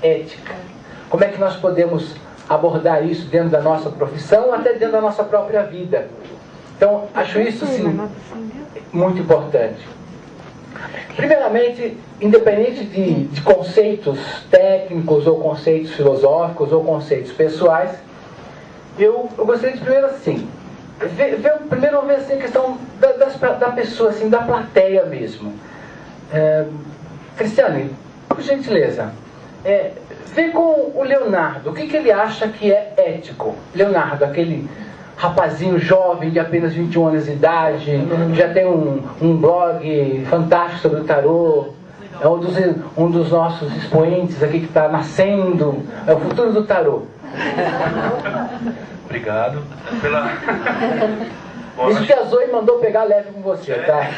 ética. Como é que nós podemos abordar isso dentro da nossa profissão, até dentro da nossa própria vida. Então, acho isso, sim, muito importante. Primeiramente, independente de conceitos técnicos, ou conceitos filosóficos, ou conceitos pessoais, eu gostaria de primeiro, assim, primeiro ver assim, a questão da pessoa, assim, da plateia mesmo. Cristiane, por gentileza, vê com o Leonardo, o que ele acha que é ético? Leonardo, aquele rapazinho jovem de apenas 21 anos de idade, já tem um blog fantástico sobre o tarô, é um dos nossos expoentes aqui que está nascendo, é o futuro do tarô. Obrigado pela... Isso que a Zoe mandou pegar leve com você, tá?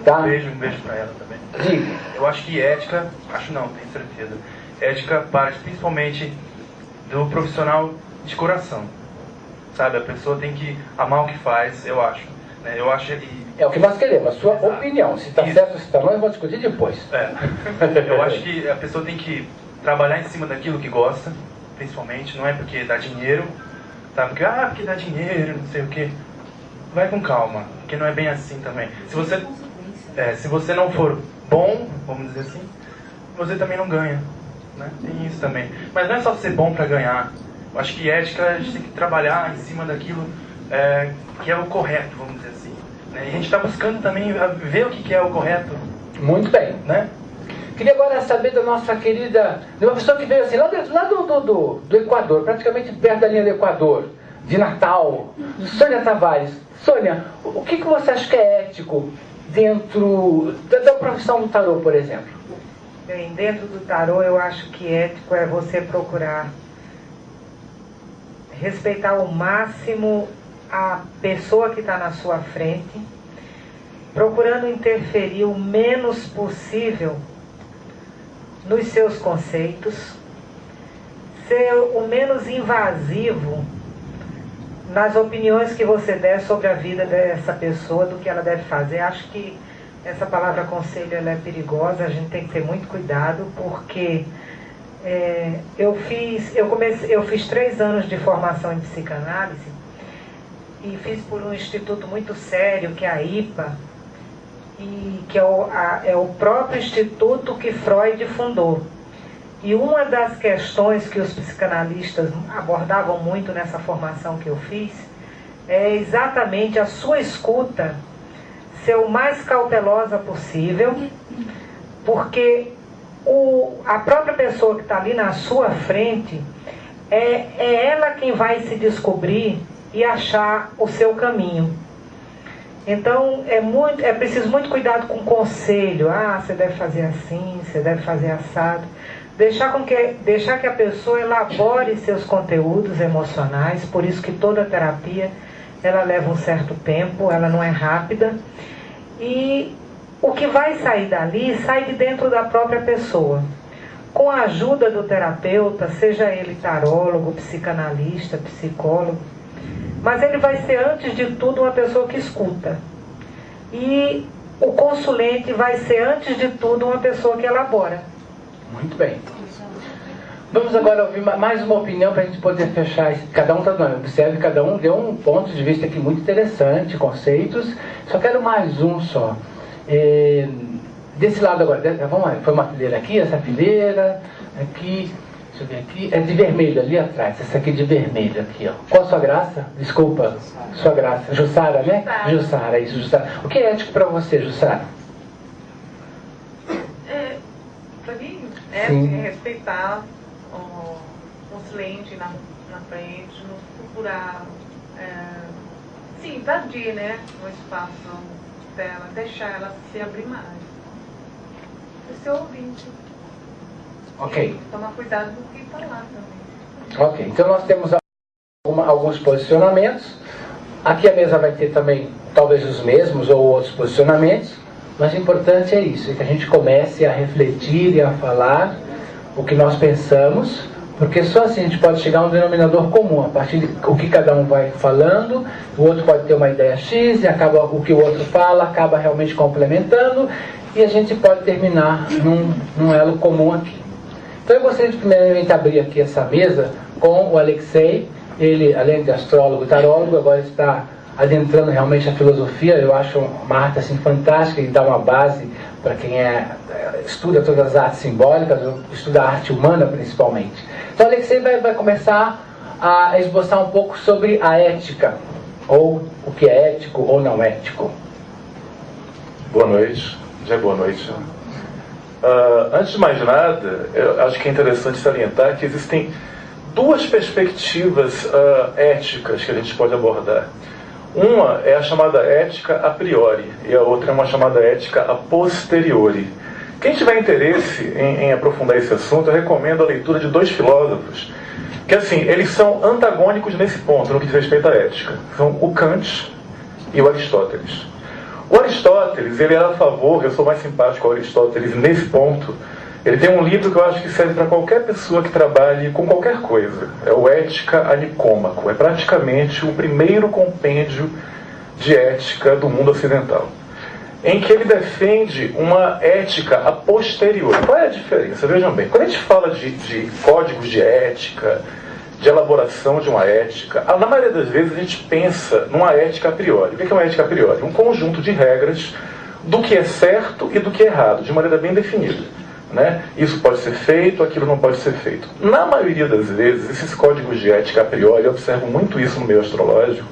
Tá? Um beijo pra ela também. Diga. Eu acho que ética, acho não, tenho certeza. Ética parte principalmente do profissional de coração. Sabe, a pessoa tem que amar o que faz, eu acho. Eu acho É o que nós queremos, a sua opinião. Se está certo ou se está mal, vamos discutir depois. Eu acho que a pessoa tem que trabalhar em cima daquilo que gosta, principalmente. Não é porque dá dinheiro, tá? Porque dá dinheiro, não sei o quê. Vai com calma, porque não é bem assim também. Se você não for bom, vamos dizer assim, você também não ganha, né? Tem isso também. Mas não é só ser bom para ganhar. Eu acho que ética, a gente tem que trabalhar em cima daquilo que é o correto, vamos dizer assim, né? E a gente está buscando também ver o que é o correto. Muito bem, né? Queria agora saber da nossa querida, de uma pessoa que veio assim, lá do Equador, praticamente perto da linha do Equador, de Natal, Sônia Tavares. Sônia, o que você acha que é ético dentro da profissão do tarô, por exemplo? Bem, dentro do tarô eu acho que ético é você procurar respeitar ao máximo a pessoa que está na sua frente, procurando interferir o menos possível nos seus conceitos, ser o menos invasivo nas opiniões que você der sobre a vida dessa pessoa, do que ela deve fazer. Acho que essa palavra conselho ela é perigosa, a gente tem que ter muito cuidado, porque eu fiz 3 anos de formação em psicanálise e fiz por um instituto muito sério, que é a IPA, e que é o próprio instituto que Freud fundou. E uma das questões que os psicanalistas abordavam muito nessa formação que eu fiz é exatamente a sua escuta ser o mais cautelosa possível, porque a própria pessoa que está ali na sua frente é ela quem vai se descobrir e achar o seu caminho. Então é preciso muito cuidado com o conselho. Você deve fazer assim, você deve fazer assado. Deixar que a pessoa elabore seus conteúdos emocionais. Por isso que toda terapia ela leva um certo tempo, ela não é rápida. E o que vai sair dali sai de dentro da própria pessoa. Com a ajuda do terapeuta, seja ele tarólogo, psicanalista, psicólogo, mas ele vai ser, antes de tudo, uma pessoa que escuta. E o consulente vai ser, antes de tudo, uma pessoa que elabora. Muito bem. Vamos agora ouvir mais uma opinião para a gente poder fechar. Cada um está dando. Observe, cada um deu um ponto de vista aqui muito interessante, conceitos. Só quero mais um só. Desse lado agora, vamos lá, foi uma fileira aqui, essa fileira, aqui, deixa eu ver aqui, é de vermelho ali atrás, essa aqui de vermelho aqui, ó. Qual a sua graça? Desculpa, sua graça. Jussara, né? Jussara, isso, Jussara. O que é ético para você, Jussara? Para mim, ético é respeitar o consulente na frente, não procurar, invadir, né, o espaço dela, deixar ela se abrir mais. O seu ouvinte. Ok. Tomar cuidado do que falar também. Ok, então nós temos alguns posicionamentos. Aqui a mesa vai ter também, talvez os mesmos ou outros posicionamentos, mas o importante é isso, é que a gente comece a refletir e a falar o que nós pensamos, porque só assim a gente pode chegar a um denominador comum, a partir do que cada um vai falando. O outro pode ter uma ideia X e acaba o que o outro fala acaba realmente complementando, e a gente pode terminar num elo comum aqui. Então eu gostaria de primeiramente abrir aqui essa mesa com o Alexei. Ele, além de astrólogo e tarólogo, agora está adentrando realmente a filosofia. Eu acho uma arte assim fantástica e dá uma base para quem estuda todas as artes simbólicas, ou estuda a arte humana principalmente. Então o Alexei vai começar a esboçar um pouco sobre a ética, ou o que é ético ou não ético. Boa noite, já é boa noite. Antes de mais nada, eu acho que é interessante salientar que existem duas perspectivas éticas que a gente pode abordar. Uma é a chamada ética a priori e a outra é uma chamada ética a posteriori. Quem tiver interesse em aprofundar esse assunto, eu recomendo a leitura de dois filósofos que, assim, eles são antagônicos nesse ponto, no que diz respeito à ética. São o Kant e o Aristóteles. O Aristóteles, ele era a favor, eu sou mais simpático ao Aristóteles nesse ponto. Ele tem um livro que eu acho que serve para qualquer pessoa que trabalhe com qualquer coisa. É o Ética a Nicômaco. É praticamente o primeiro compêndio de ética do mundo ocidental, em que ele defende uma ética a posteriori. Qual é a diferença? Vejam bem, quando a gente fala de códigos de ética, de elaboração de uma ética, na maioria das vezes a gente pensa numa ética a priori. O que é uma ética a priori? Um conjunto de regras do que é certo e do que é errado, de maneira bem definida, né? Isso pode ser feito, aquilo não pode ser feito. Na maioria das vezes, esses códigos de ética a priori, eu observo muito isso no meio astrológico,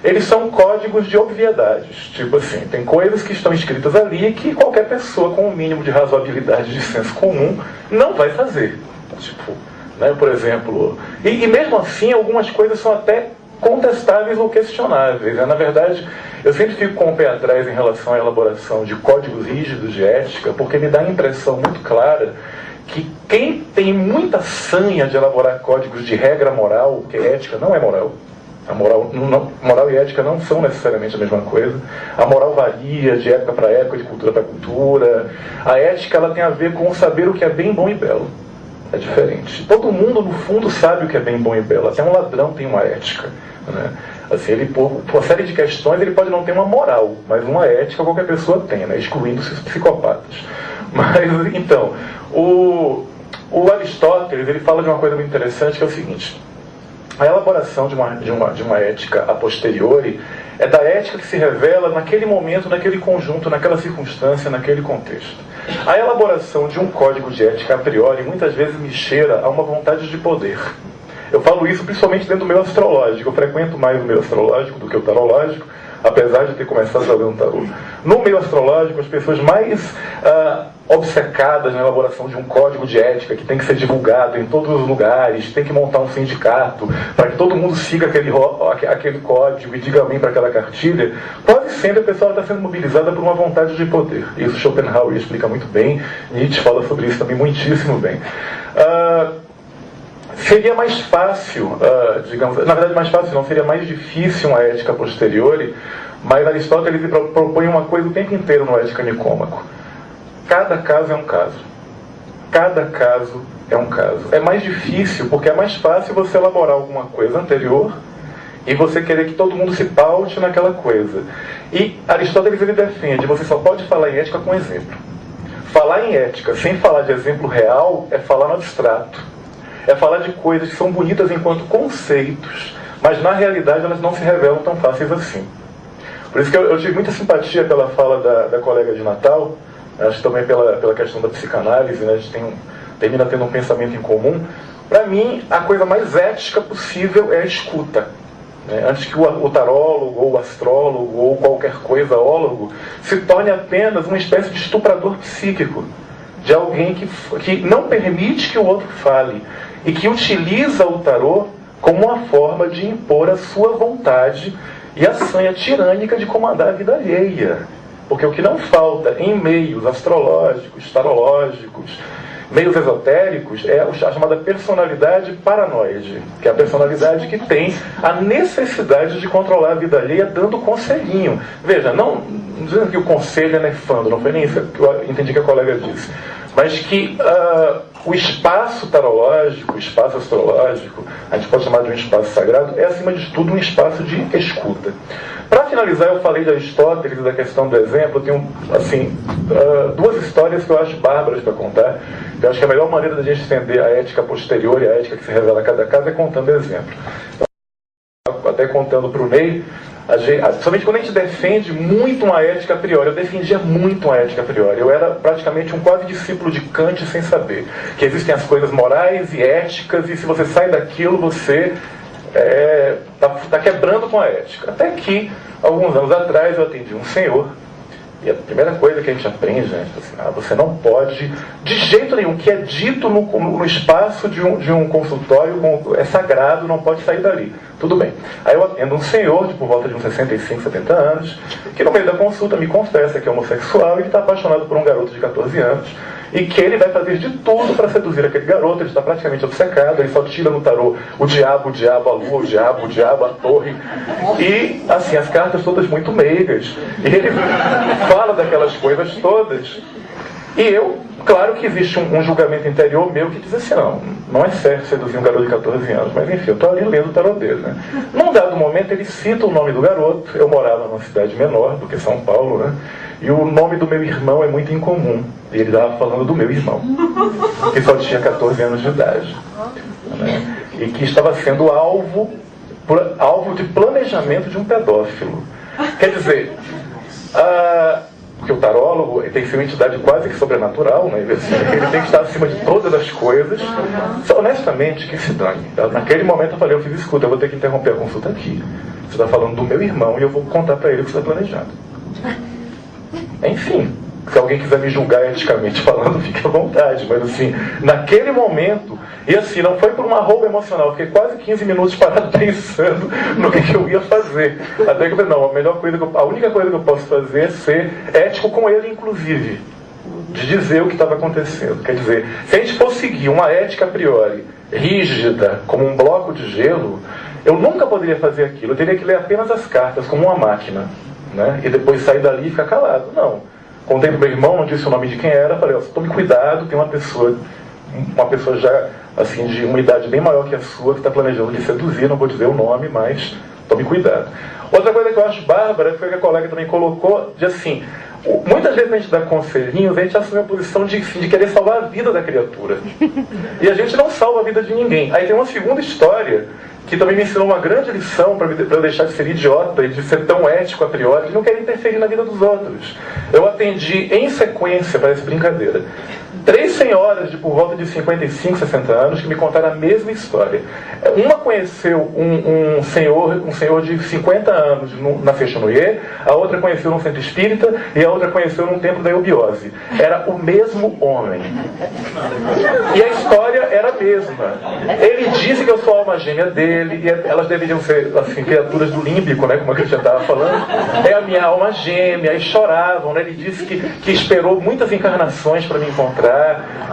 eles são códigos de obviedades. Tipo assim, tem coisas que estão escritas ali que qualquer pessoa com um mínimo de razoabilidade, de senso comum, não vai fazer. Tipo, né, por exemplo, e mesmo assim algumas coisas são até contestáveis ou questionáveis, né? Na verdade, eu sempre fico com o pé atrás em relação à elaboração de códigos rígidos de ética, porque me dá a impressão muito clara que quem tem muita sanha de elaborar códigos de regra moral, porque ética não é moral, a moral e ética não são necessariamente a mesma coisa. A moral varia de época para época, de cultura para cultura. A ética, ela tem a ver com saber o que é bem, bom e belo. É diferente. Todo mundo, no fundo, sabe o que é bem, bom e belo. Até um ladrão tem uma ética, né? Assim, ele, por uma série de questões, ele pode não ter uma moral, mas uma ética qualquer pessoa tem, né? Excluindo-se os psicopatas. Mas, então, o Aristóteles, ele fala de uma coisa muito interessante, que é o seguinte: a elaboração de uma ética a posteriori é da ética que se revela naquele momento, naquele conjunto, naquela circunstância, naquele contexto. A elaboração de um código de ética a priori muitas vezes me cheira a uma vontade de poder. Eu falo isso principalmente dentro do meio astrológico. Eu frequento mais o meio astrológico do que o tarológico, apesar de ter começado jogando tarô. No meio astrológico, as pessoas mais obcecadas na elaboração de um código de ética que tem que ser divulgado em todos os lugares, tem que montar um sindicato para que todo mundo siga aquele código e diga amém para aquela cartilha, quase sempre a pessoa está sendo mobilizada por uma vontade de poder. Isso Schopenhauer explica muito bem, Nietzsche fala sobre isso também muitíssimo bem. Seria mais fácil, digamos, na verdade mais fácil não, seria mais difícil uma ética posteriori, mas Aristóteles propõe uma coisa o tempo inteiro no Ética Nicômaco. Cada caso é um caso. Cada caso é um caso. É mais difícil porque é mais fácil você elaborar alguma coisa anterior e você querer que todo mundo se paute naquela coisa. E Aristóteles, ele defende, você só pode falar em ética com exemplo. Falar em ética sem falar de exemplo real é falar no abstrato. É falar de coisas que são bonitas enquanto conceitos, mas na realidade elas não se revelam tão fáceis assim. Por isso que eu tive muita simpatia pela fala da colega de Natal, acho que também pela questão da psicanálise, né? A gente termina tendo um pensamento em comum. Para mim, a coisa mais ética possível é a escuta, né? Antes que o tarólogo, ou o astrólogo, ou qualquer coisaólogo se torne apenas uma espécie de estuprador psíquico, de alguém que não permite que o outro fale, e que utiliza o tarô como uma forma de impor a sua vontade e a sanha tirânica de comandar a vida alheia. Porque o que não falta em meios astrológicos, tarológicos, meios esotéricos, é a chamada personalidade paranoide, que é a personalidade que tem a necessidade de controlar a vida alheia dando conselhinho. Veja, não dizendo que o conselho é nefando, não foi nem isso que eu entendi que a colega disse, mas que o espaço tarológico, o espaço astrológico, a gente pode chamar de um espaço sagrado, é acima de tudo um espaço de escuta. Para finalizar, eu falei de Aristóteles e da questão do exemplo. Eu tenho, assim, duas histórias que eu acho bárbaras para contar. Eu acho que a melhor maneira da gente entender a ética posterior e a ética que se revela a cada caso é contando exemplo. Até contando para o Ney, somente quando a gente defende muito uma ética a priori, eu defendia muito uma ética a priori. Eu era praticamente um quase discípulo de Kant sem saber que existem as coisas morais e éticas, e se você sai daquilo, você está quebrando com a ética. Até que, alguns anos atrás, eu atendi um senhor, e a primeira coisa que a gente aprende, né, assim, você não pode, de jeito nenhum, o que é dito no espaço de um consultório é sagrado, não pode sair dali. Tudo bem. Aí eu atendo um senhor, por volta de uns 65, 70 anos, que no meio da consulta me confessa que é homossexual e que está apaixonado por um garoto de 14 anos, e que ele vai fazer de tudo para seduzir aquele garoto. Ele está praticamente obcecado, ele só tira no tarô o diabo, a lua, o diabo, a torre. E, assim, as cartas todas muito meigas. E ele fala daquelas coisas todas. E eu, claro que existe um julgamento interior meu que diz assim, não é certo seduzir um garoto de 14 anos, mas enfim, eu estou ali lendo o tarô dele, né? Num dado momento ele cita o nome do garoto. Eu morava numa cidade menor do que São Paulo, né? E o nome do meu irmão é muito incomum. E ele estava falando do meu irmão, que só tinha 14 anos de idade, né? E que estava sendo alvo de planejamento de um pedófilo. Quer dizer, porque o tarólogo tem que ser uma entidade quase que sobrenatural, né? Ele tem que estar acima de todas as coisas. Honestamente, que se dane. Naquele momento eu falei, eu fiz, escuta, eu vou ter que interromper a consulta aqui. Você está falando do meu irmão e eu vou contar para ele o que você está planejando. Enfim, se alguém quiser me julgar eticamente falando, fique à vontade. Mas assim, naquele momento, e assim, não foi por uma rouba emocional, eu fiquei quase 15 minutos parado pensando no que eu ia fazer. Até que eu falei, não, a única coisa que eu posso fazer é ser ético com ele, inclusive, de dizer o que estava acontecendo. Quer dizer, se a gente for seguir uma ética a priori rígida, como um bloco de gelo, eu nunca poderia fazer aquilo. Eu teria que ler apenas as cartas, como uma máquina, né? E depois sair dali e ficar calado. Não. Contei pro meu irmão, não disse o nome de quem era, falei, tome cuidado, tem uma pessoa já, assim, de uma idade bem maior que a sua, que está planejando lhe seduzir, não vou dizer o nome, mas tome cuidado. Outra coisa que eu acho bárbara foi que a colega também colocou, de assim, muitas vezes a gente dá conselhinhos, a gente assume a posição de querer salvar a vida da criatura. E a gente não salva a vida de ninguém. Aí tem uma segunda história, que também me ensinou uma grande lição para eu deixar de ser idiota e de ser tão ético a priori, de não querer interferir na vida dos outros. Eu atendi em sequência, parece brincadeira, 3 senhoras de por volta de 55, 60 anos que me contaram a mesma história. Uma conheceu um senhor de 50 anos na Fechanoye, a outra conheceu num centro espírita e a outra conheceu num templo da eubiose. Era o mesmo homem. E a história era a mesma. Ele disse que eu sou a alma gêmea dele, e elas deveriam ser, assim, criaturas do límbico, né, como a Cristian estava falando. É a minha alma gêmea, e choravam, né? Ele disse que esperou muitas encarnações para me encontrar.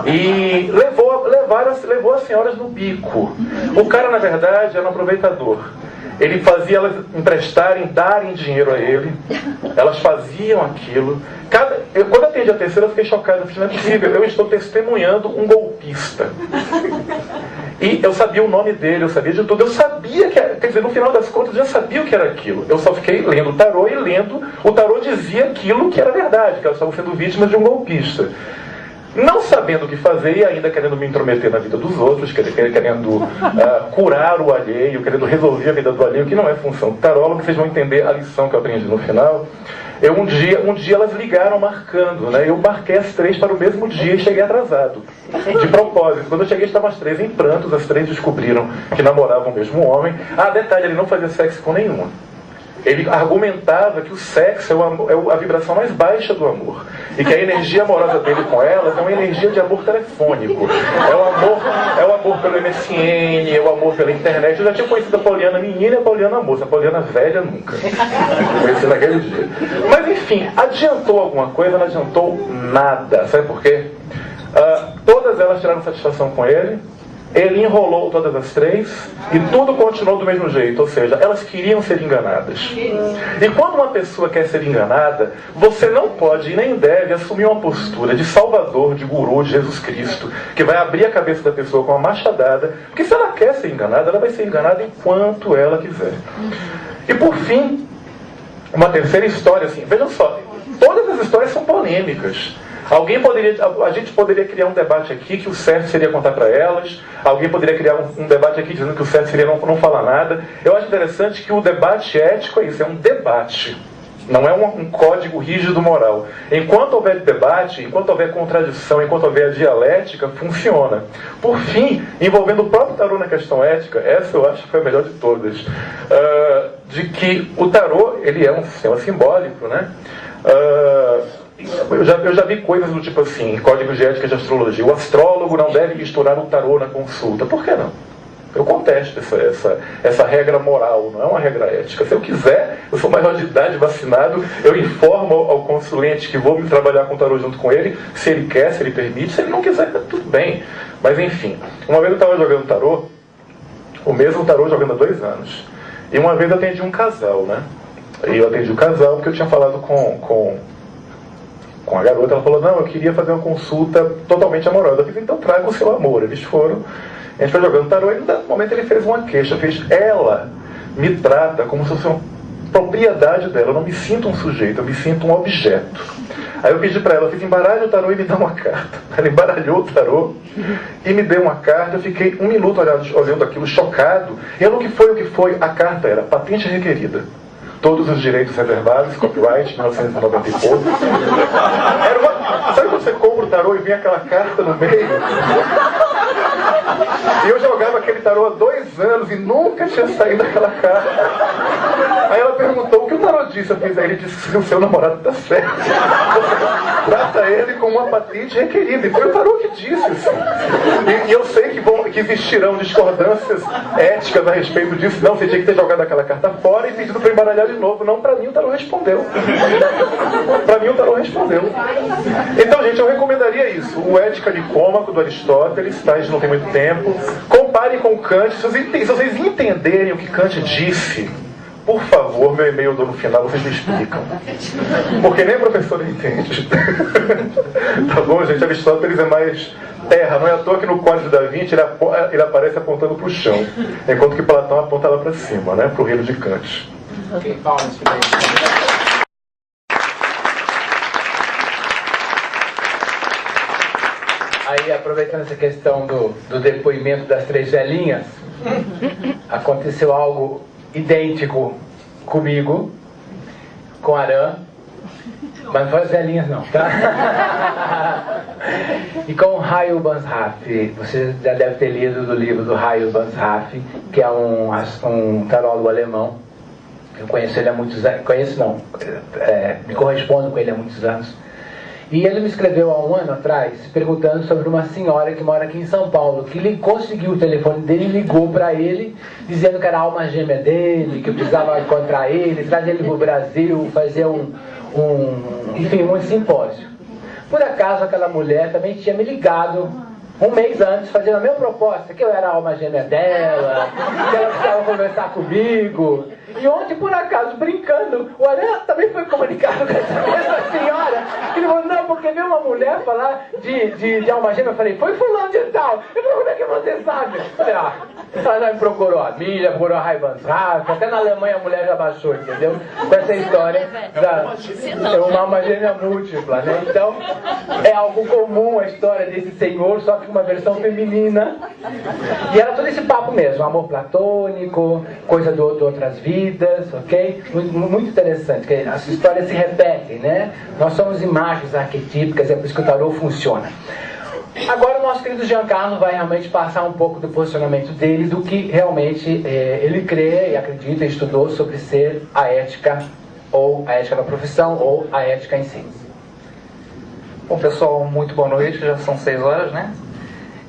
E levou as senhoras no bico. O cara, na verdade, era um aproveitador. Ele fazia elas emprestarem, darem dinheiro a ele. Elas faziam aquilo. Quando eu atendi a terceira, eu fiquei chocado. Eu falei, não é possível, eu estou testemunhando um golpista. E eu sabia o nome dele, eu sabia de tudo. Eu sabia que era, quer dizer, no final das contas, eu já sabia o que era aquilo. Eu só fiquei lendo o tarô e lendo. O tarô dizia aquilo que era verdade, que elas estavam sendo vítimas de um golpista. Não sabendo o que fazer e ainda querendo me intrometer na vida dos outros, querendo curar o alheio, querendo resolver a vida do alheio, que não é função do tarólogo. Vocês vão entender a lição que eu aprendi no final. Um dia elas ligaram marcando, né? Eu marquei as 3 para o mesmo dia e cheguei atrasado, de propósito. Quando eu cheguei estavam as 3 em prantos, as 3 descobriram que namoravam o mesmo homem. Detalhe, ele não fazia sexo com nenhuma. Ele argumentava que o sexo é a vibração mais baixa do amor. E que a energia amorosa dele com elas é uma energia de amor telefônico. É o amor pelo MSN, é o amor pela internet. Eu já tinha conhecido a Pauliana menina e a Pauliana moça. A Pauliana velha nunca. Eu conheci naquele dia. Mas enfim, adiantou alguma coisa? Não adiantou nada. Sabe por quê? Todas elas tiraram satisfação com ele. Ele enrolou todas as 3 e tudo continuou do mesmo jeito, ou seja, elas queriam ser enganadas. E quando uma pessoa quer ser enganada, você não pode e nem deve assumir uma postura de salvador, de guru, de Jesus Cristo, que vai abrir a cabeça da pessoa com uma machadada, porque se ela quer ser enganada, ela vai ser enganada enquanto ela quiser. E por fim, Uma terceira história, assim, vejam só, todas as histórias são polêmicas. A gente poderia criar um debate aqui que o certo seria contar para elas. Alguém poderia criar um debate aqui dizendo que o certo seria não falar nada. Eu acho interessante que o debate ético é isso, é um debate. Não é um código rígido moral. Enquanto houver debate, enquanto houver contradição, enquanto houver a dialética, funciona. Por fim, envolvendo o próprio tarô na questão ética, essa eu acho que foi a melhor de todas, de que o tarô, ele é um sistema simbólico, né? Eu já vi coisas do tipo assim, em códigos de ética de astrologia: o astrólogo não deve misturar o tarô na consulta. Por que não? Eu contesto essa regra moral, não é uma regra ética. Se eu quiser, eu sou maior de idade, vacinado, eu informo ao consulente que vou trabalhar com o tarô junto com ele, se ele quer, se ele permite. Se ele não quiser, tudo bem. Mas enfim, uma vez eu estava jogando tarô, o mesmo tarô jogando há 2 anos. E uma vez eu atendi um casal, né? E eu atendi o casal porque eu tinha falado com a garota. Ela falou: não, eu queria fazer uma consulta totalmente amorosa. Eu fiz: então traga o seu amor. Eles foram. A gente foi jogando tarô e no dado momento ele fez uma queixa. Ela me trata como se fosse uma propriedade dela. Eu não me sinto um sujeito, eu me sinto um objeto. Aí eu pedi para ela: embaralhe o tarô e me dá uma carta. Ela embaralhou o tarô e me deu uma carta. Eu fiquei 1 minuto olhando aquilo, chocado. E o que foi? A carta era: patente requerida, todos os direitos reservados, copyright, 1990 e pouco. Sabe quando você compra o tarô e vem aquela carta no meio? E eu jogava aquele tarô há 2 anos e nunca tinha saído aquela carta. Aí ela perguntou: o que o tarô disse? Eu fiz: ele disse que o seu namorado está certo. Trata ele com uma patente requerida. E foi o tarô que disse assim. E eu sei que existirão discordâncias éticas a respeito disso. Não, você tinha que ter jogado aquela carta fora e pedido para embaralhar de novo. Não, para mim o tarô respondeu. Para mim o tarô respondeu. Então, gente, eu recomendaria isso: o Ética Nicômaco do Aristóteles, tá? A gente não tem muito tempo. Compare com Kant. Se vocês entenderem o que Kant disse, por favor, meu e-mail eu dou no final, vocês me explicam. Porque nem a professora entende. Tá bom, gente? Aristóteles é mais terra. Não é à toa que no Código da Vinci ele aparece apontando para o chão, enquanto que Platão aponta lá para cima, né? Para o reino de Kant. Ok, palmas para ele. Aí, aproveitando essa questão do depoimento das 3 velhinhas, aconteceu algo idêntico comigo, com Arã, mas não foi as velhinhas não, tá? E com o Hayo Banshaft. Você já deve ter lido do livro do Hayo Banshaft, que é um tarólogo alemão. Eu conheço ele há muitos anos. Conheço não, me correspondo com ele há muitos anos. E ele me escreveu há 1 ano atrás perguntando sobre uma senhora que mora aqui em São Paulo, que conseguiu o telefone dele e ligou para ele, dizendo que era a alma gêmea dele, que precisava encontrar ele, trazer ele para o Brasil, fazer um simpósio. Por acaso aquela mulher também tinha me ligado 1 mês antes, fazendo a mesma proposta, que eu era a alma gêmea dela, que ela precisava conversar comigo. E ontem, por acaso, brincando, o Arã também foi comunicado com essa mesma senhora. Ele falou: não, porque veio uma mulher falar de alma gêmea. Eu falei: foi fulano de tal. Ele falou: como é que você sabe? Eu falei: ela já me procurou a mim, já procurou a Hayo Banshaft, até na Alemanha a mulher já baixou, entendeu? Com essa história da uma alma gêmea múltipla, né? Então, é algo comum a história desse senhor, só que uma versão feminina. E era todo esse papo mesmo, amor platônico, coisa de outras vidas, ok? Muito interessante, que as histórias se repetem, né? Nós somos imagens arquetípicas, é por isso que o tarô funciona. Agora o nosso querido Giancarlo vai realmente passar um pouco do posicionamento dele, do que realmente ele crê e acredita e estudou sobre ser a ética, ou a ética da profissão, ou a ética em si. Bom, pessoal, muito boa noite, já são 6 horas, né?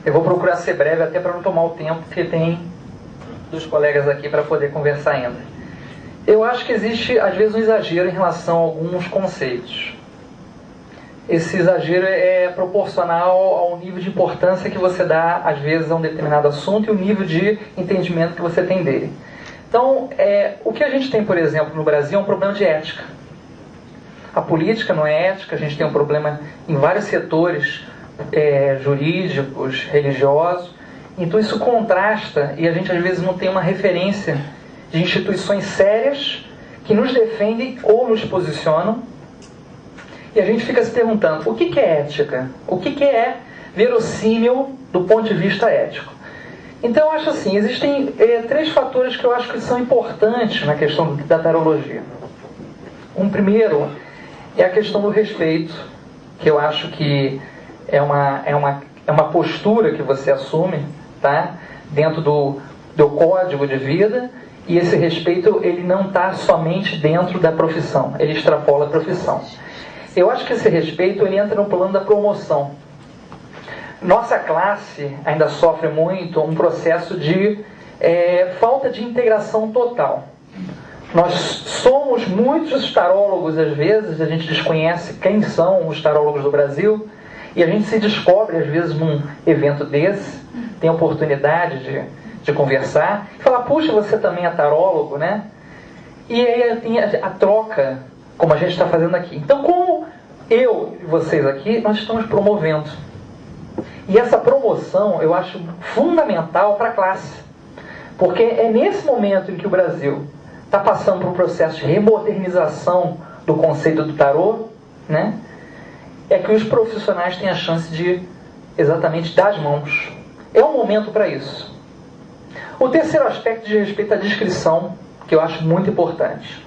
Eu vou procurar ser breve, até para não tomar o tempo que tem dos colegas aqui para poder conversar ainda. Eu acho que existe, às vezes, um exagero em relação a alguns conceitos. Esse exagero é proporcional ao nível de importância que você dá, às vezes, a um determinado assunto e o nível de entendimento que você tem dele. Então, o que a gente tem, por exemplo, no Brasil é um problema de ética. A política não é ética, a gente tem um problema em vários setores jurídicos, religiosos. Então isso contrasta e a gente às vezes não tem uma referência de instituições sérias que nos defendem ou nos posicionam, e a gente fica se perguntando, o que é ética? O que é verossímil do ponto de vista ético? Então eu acho assim, existem 3 fatores que eu acho que são importantes na questão da tarologia. Um primeiro é a questão do respeito, que eu acho que é uma postura que você assume, tá? Dentro do código de vida, e esse respeito ele não está somente dentro da profissão, ele extrapola a profissão. Eu acho que esse respeito ele entra no plano da promoção. Nossa classe ainda sofre muito um processo de falta de integração total. Nós somos muitos tarólogos, às vezes, a gente desconhece quem são os tarólogos do Brasil, e a gente se descobre, às vezes, num evento desse, tem a oportunidade de conversar, e falar, puxa, você também é tarólogo, né? E aí tem a troca, como a gente está fazendo aqui. Então, como eu e vocês aqui, nós estamos promovendo. E essa promoção, eu acho fundamental para a classe. Porque é nesse momento em que o Brasil está passando por um processo de remodernização do conceito do tarô, né? É que os profissionais têm a chance de exatamente dar as mãos. É um momento para isso. O terceiro aspecto diz respeito à descrição, que eu acho muito importante.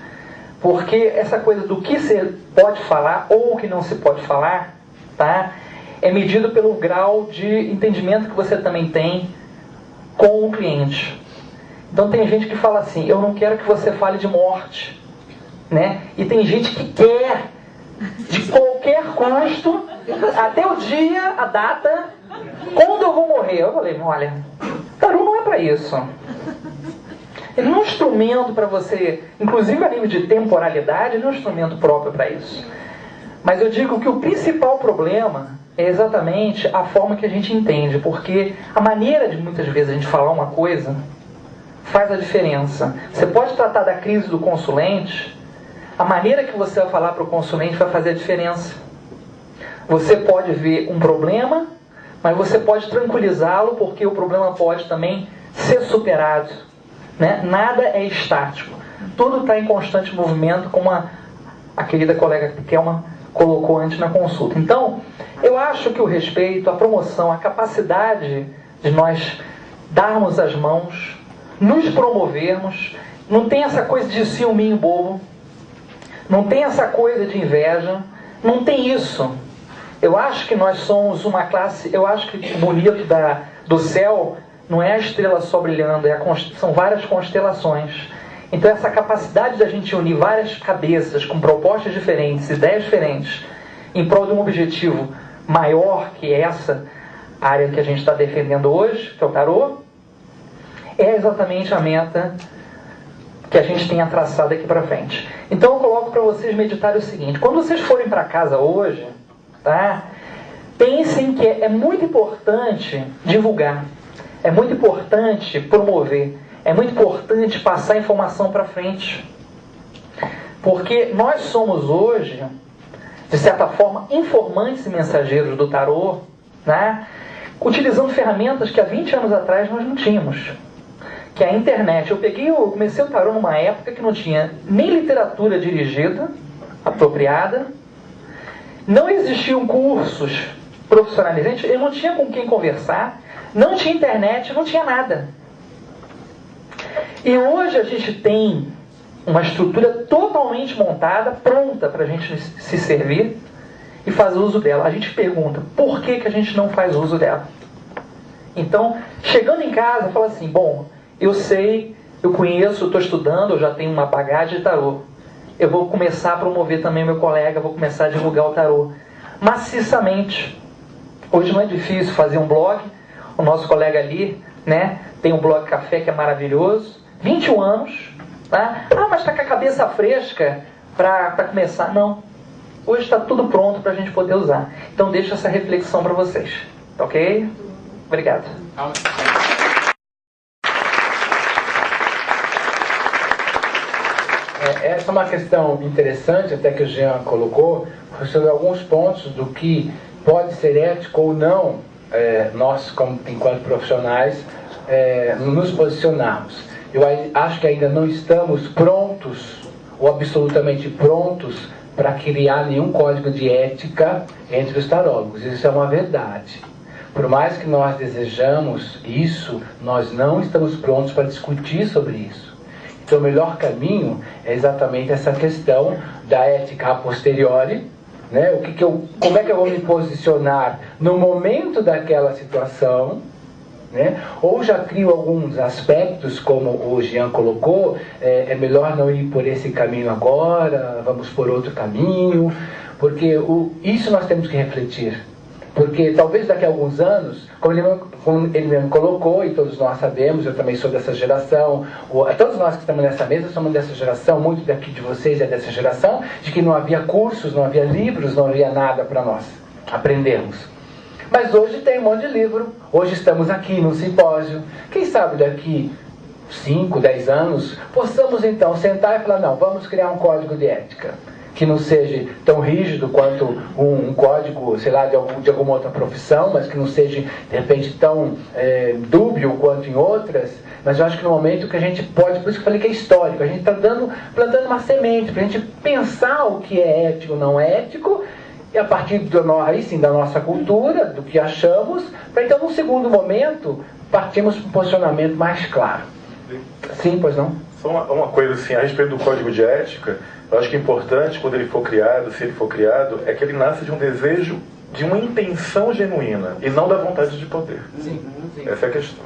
Porque essa coisa do que se pode falar ou o que não se pode falar, tá? É medido pelo grau de entendimento que você também tem com o cliente. Então tem gente que fala assim, eu não quero que você fale de morte, né? E tem gente que quer, de qualquer custo, até o dia, a data, quando eu vou morrer. Eu falei, olha, tarô não é para isso. Ele não é um instrumento para você, inclusive a nível de temporalidade, ele não é um instrumento próprio para isso. Mas eu digo que o principal problema é exatamente a forma que a gente entende, porque a maneira de muitas vezes a gente falar uma coisa faz a diferença. Você pode tratar da crise do consulente, a maneira que você vai falar para o consulente vai fazer a diferença. Você pode ver um problema, mas você pode tranquilizá-lo, porque o problema pode também ser superado, né? Nada é estático. Tudo está em constante movimento, como a querida colega Kelma colocou antes na consulta. Então, eu acho que o respeito, a promoção, a capacidade de nós darmos as mãos, nos promovermos, não tem essa coisa de ciúminho bobo, não tem essa coisa de inveja, não tem isso. Eu acho que nós somos uma classe, eu acho que o bonito do céu não é a estrela só brilhando, são várias constelações. Então essa capacidade da gente unir várias cabeças com propostas diferentes, ideias diferentes, em prol de um objetivo maior que essa área que a gente está defendendo hoje, que é o tarô, é exatamente a meta que a gente tenha traçado aqui para frente. Então eu coloco para vocês meditarem o seguinte, quando vocês forem para casa hoje, tá? Pensem que é muito importante divulgar, é muito importante promover, é muito importante passar informação para frente. Porque nós somos hoje, de certa forma, informantes e mensageiros do tarô, né? Utilizando ferramentas que há 20 anos atrás nós não tínhamos. Que é a internet. Eu comecei o tarô numa época que não tinha nem literatura dirigida, apropriada, não existiam cursos profissionalizantes, eu não tinha com quem conversar, não tinha internet, não tinha nada. E hoje a gente tem uma estrutura totalmente montada, pronta para a gente se servir e fazer uso dela. A gente pergunta, por que a gente não faz uso dela? Então, chegando em casa, fala assim, bom, eu sei, eu conheço, eu estou estudando, eu já tenho uma bagagem de tarô. Eu vou começar a promover também meu colega, vou começar a divulgar o tarô. Maciçamente. Hoje não é difícil fazer um blog. O nosso colega ali, né, tem um blog Café que é maravilhoso. 21 anos. Tá? Ah, mas está com a cabeça fresca para começar. Não. Hoje está tudo pronto para a gente poder usar. Então deixo essa reflexão para vocês. Tá ok? Obrigado. Essa é uma questão interessante, até que o Jean colocou, sobre alguns pontos do que pode ser ético ou não, nós, enquanto profissionais, nos posicionarmos. Eu acho que ainda não estamos prontos ou absolutamente prontos para criar nenhum código de ética entre os tarólogos. Isso é uma verdade. Por mais que nós desejamos isso, nós não estamos prontos para discutir sobre isso. Então o melhor caminho é exatamente essa questão da ética a posteriori, né? Como é que eu vou me posicionar no momento daquela situação, né? Ou já crio alguns aspectos, como o Jean colocou, é melhor não ir por esse caminho agora, vamos por outro caminho, porque isso nós temos que refletir. Porque talvez daqui a alguns anos, como ele mesmo colocou, e todos nós sabemos, eu também sou dessa geração, todos nós que estamos nessa mesa somos dessa geração, muito daqui de vocês é dessa geração, de que não havia cursos, não havia livros, não havia nada para nós aprendermos. Mas hoje tem um monte de livro, hoje estamos aqui num simpósio. Quem sabe daqui 5, 10 anos, possamos então sentar e falar, não, vamos criar um código de ética, que não seja tão rígido quanto um código, sei lá, de alguma outra profissão, mas que não seja, de repente, tão dúbio quanto em outras. Mas eu acho que no momento que a gente pode, por isso que eu falei que é histórico, a gente está plantando uma semente, para a gente pensar o que é ético ou não é ético, e a partir aí sim, da nossa cultura, do que achamos, para então, num segundo momento, partimos para um posicionamento mais claro. Sim, pois não? Só uma coisa assim, a respeito do código de ética, eu acho que é importante, quando ele for criado, se ele for criado, é que ele nasça de um desejo, de uma intenção genuína, e não da vontade de poder. Sim. Essa é a questão.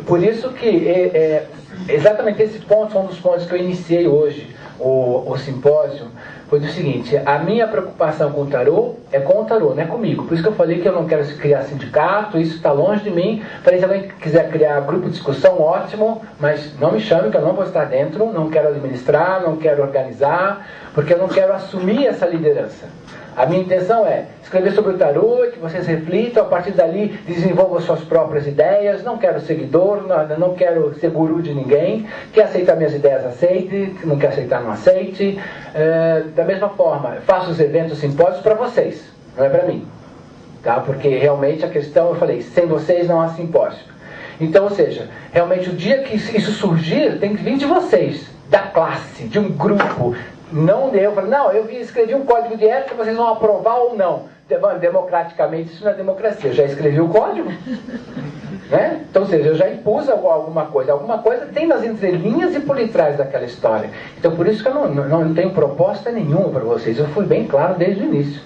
Por isso que exatamente esse ponto foi um dos pontos que eu iniciei hoje, o simpósio, foi do seguinte: a minha preocupação com o tarô é com o tarô, não é comigo. Por isso que eu falei que eu não quero criar sindicato, isso está longe de mim. Falei, se alguém quiser criar grupo de discussão, ótimo, mas não me chame que eu não vou estar dentro, não quero administrar, não quero organizar, porque eu não quero assumir essa liderança. A minha intenção é escrever sobre o tarô, que vocês reflitam, a partir dali desenvolvam suas próprias ideias. Não quero seguidor, não quero ser guru de ninguém. Quer aceitar minhas ideias, aceite. Não quer aceitar, não aceite. Da mesma forma, faço os eventos, simpósios para vocês, não é para mim. Tá? Porque realmente a questão, eu falei, sem vocês não há simpósio. Então, ou seja, realmente o dia que isso surgir, tem que vir de vocês, da classe, de um grupo. Não eu falei, não, eu escrevi um código de ética, vocês vão aprovar ou não. Democraticamente, isso não é democracia. Eu já escrevi o código. Né? Então, ou seja, eu já impus alguma coisa tem nas entrelinhas e por detrás daquela história. Então, por isso que eu não tenho proposta nenhuma para vocês. Eu fui bem claro desde o início.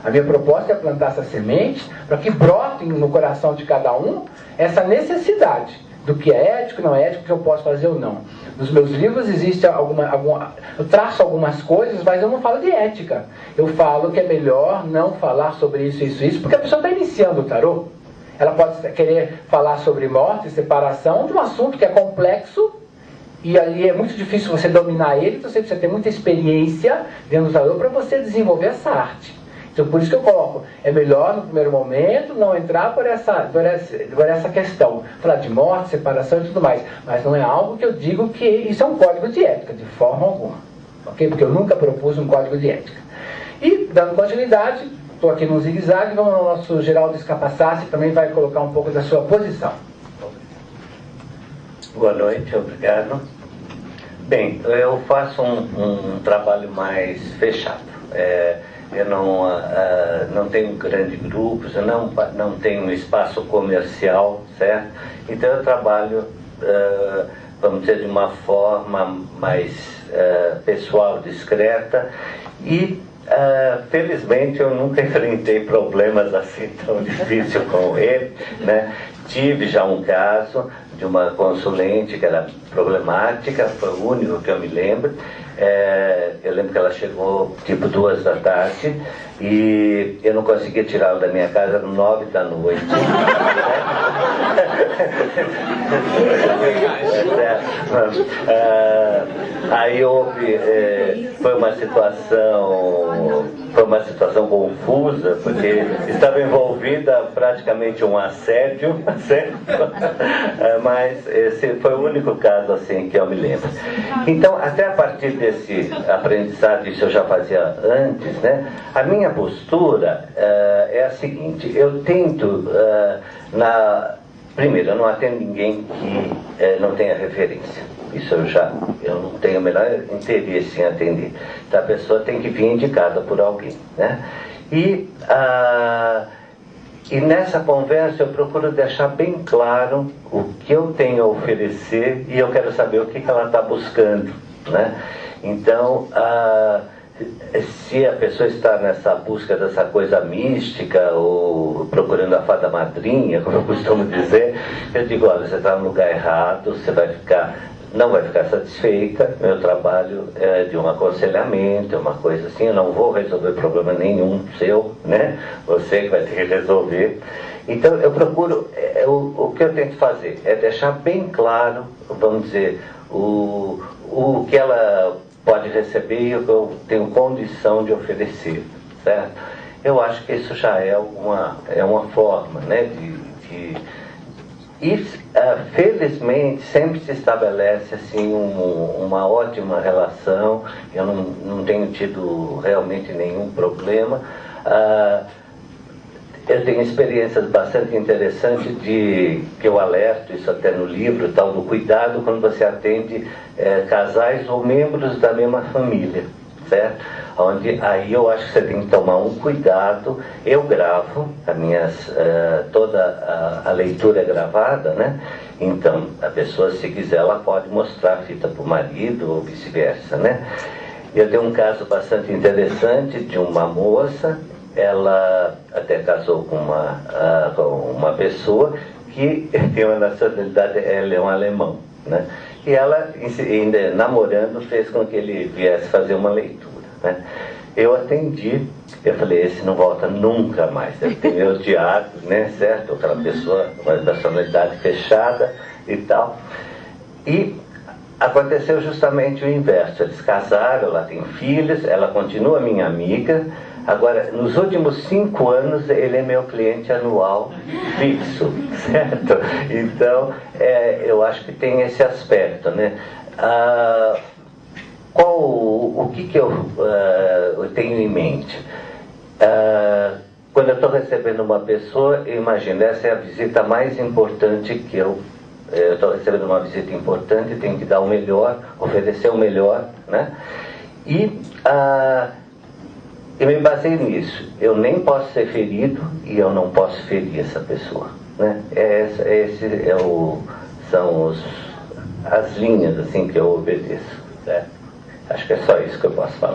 A minha proposta é plantar essa semente para que brote no coração de cada um essa necessidade do que é ético, não é ético, que eu posso fazer ou não. Nos meus livros existe eu traço algumas coisas, mas eu não falo de ética. Eu falo que é melhor não falar sobre isso, porque a pessoa está iniciando o tarô. Ela pode querer falar sobre morte e separação de um assunto que é complexo, e ali é muito difícil você dominar ele, então você precisa ter muita experiência dentro do tarô para você desenvolver essa arte. Então, por isso que eu coloco, é melhor no primeiro momento não entrar por essa questão, falar de morte, separação e tudo mais, mas não é algo que eu digo que isso é um código de ética, de forma alguma, ok? Porque eu nunca propus um código de ética. E, dando continuidade, estou aqui no zigue-zague, vamos ao nosso Geraldo Escapasassi, que também vai colocar um pouco da sua posição. Boa noite, obrigado. Bem, eu faço um trabalho mais fechado. Eu não tenho grandes grupos, eu não tenho um espaço comercial, certo? Então eu trabalho, vamos dizer, de uma forma mais pessoal, discreta, e felizmente eu nunca enfrentei problemas assim tão difíceis com ele, né? Tive já um caso de uma consulente que era problemática, foi o único que eu me lembro. Eu lembro que ela chegou tipo 2 da tarde e eu não conseguia tirá-la da minha casa às 9 da noite. Aí foi uma situação confusa, porque estava envolvida praticamente um assédio, certo? Mas esse foi o único caso assim que eu me lembro. Então, até a partir desse aprendizado, isso eu já fazia antes, né? A minha postura é a seguinte: eu tento primeiro, eu não atendo ninguém que não tenha referência. Isso eu não tenho o menor interesse em atender. Então a pessoa tem que vir indicada por alguém, né? E nessa conversa eu procuro deixar bem claro o que eu tenho a oferecer e eu quero saber o que ela está buscando, né? Então, se a pessoa está nessa busca dessa coisa mística ou procurando a fada madrinha, como eu costumo dizer, eu digo, olha, você está no lugar errado, você não vai ficar satisfeita. Meu trabalho é de um aconselhamento, é uma coisa assim, eu não vou resolver problema nenhum seu, né? Você que vai ter que resolver. Então eu procuro, o que eu tento fazer é deixar bem claro, vamos dizer, o que ela pode receber e o que eu tenho condição de oferecer, certo? Eu acho que isso já é uma forma, né, e felizmente sempre se estabelece assim uma ótima relação. Eu não tenho tido realmente nenhum problema. Eu tenho experiências bastante interessantes que eu alerto, isso até no livro, tal, do cuidado quando você atende casais ou membros da mesma família, certo? Onde aí eu acho que você tem que tomar um cuidado. Eu gravo toda a leitura é gravada, né? Então a pessoa, se quiser, ela pode mostrar a fita para o marido ou vice-versa, né? Eu tenho um caso bastante interessante de uma moça. Ela até casou com uma pessoa que tem uma nacionalidade, ela é um alemão, né? E ela, ainda namorando, fez com que ele viesse fazer uma leitura, né? Eu atendi, eu falei, esse não volta nunca mais, deve ter me odiado, né, certo? Aquela pessoa, uma nacionalidade fechada e tal. E aconteceu justamente o inverso, eles casaram, ela tem filhos, ela continua minha amiga. Agora, nos últimos 5 anos, ele é meu cliente anual fixo, certo? Então, eu acho que tem esse aspecto, né? O que eu tenho em mente? Quando eu estou recebendo uma pessoa, eu imagino, essa é a visita mais importante que eu estou recebendo uma visita importante, tenho que dar o melhor, oferecer o melhor, né? E eu me baseio nisso. Eu nem posso ser ferido e eu não posso ferir essa pessoa, né? São as linhas assim que eu obedeço, certo? Acho que é só isso que eu posso falar.